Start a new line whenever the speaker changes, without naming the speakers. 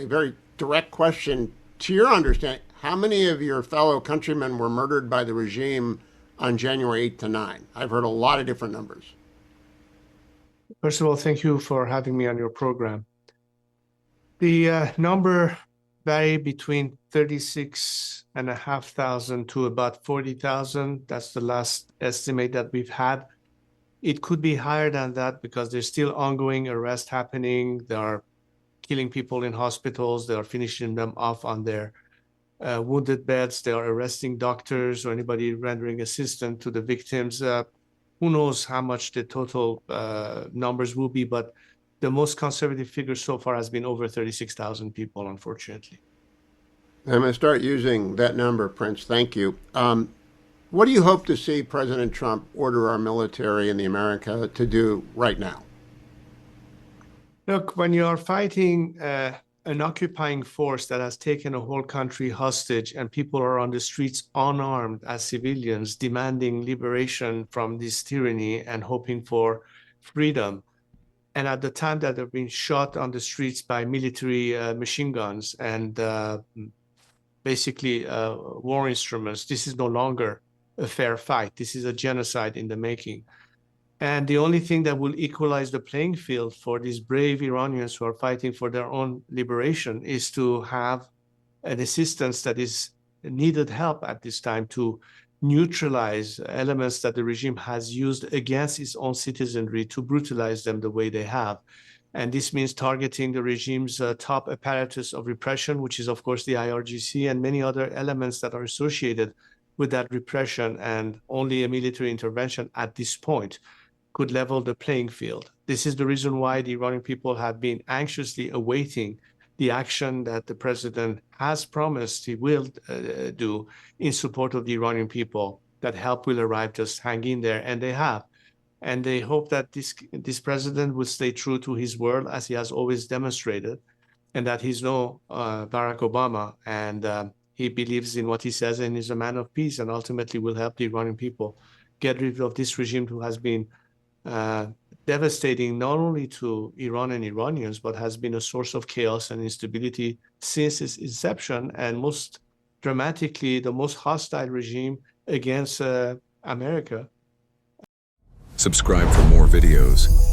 A very direct question. To your understanding, how many of your fellow countrymen were murdered by the regime on January 8th to 9? I've heard a lot of different numbers.
First of all, thank you for having me on your program. The number varied between 36,500 to about 40,000. That's the last estimate that we've had. It could be higher than that because there's still ongoing arrests happening. They are killing people in hospitals. They are finishing them off on their wounded beds. They are arresting doctors or anybody rendering assistance to the victims. Who knows how much the total numbers will be, but the most conservative figure so far has been over 36,000 people, unfortunately.
I'm going to start using that number, Prince. Thank you. What do you hope to see President Trump order our military in the America to do right now?
Look, when you are fighting an occupying force that has taken a whole country hostage and people are on the streets unarmed as civilians demanding liberation from this tyranny and hoping for freedom, and at the time that they're being shot on the streets by military machine guns and basically war instruments, this is no longer a fair fight. This is a genocide in the making. And the only thing that will equalize the playing field for these brave Iranians who are fighting for their own liberation is to have an assistance that is needed help at this time to neutralize elements that the regime has used against its own citizenry to brutalize them the way they have. And this means targeting the regime's top apparatus of repression, which is, of course, the IRGC and many other elements that are associated with that repression. And only a military intervention at this point could level the playing field. This is the reason why the Iranian people have been anxiously awaiting the action that the president has promised he will do in support of the Iranian people, that help will arrive. Just hang in there, and they have. And they hope that this president will stay true to his word, as he has always demonstrated, and that he's no Barack Obama, and he believes in what he says and is a man of peace, and ultimately will help the Iranian people get rid of this regime who has been devastating not only to Iran and Iranians, but has been a source of chaos and instability since its inception, and most dramatically, the most hostile regime against America.
Subscribe for more videos.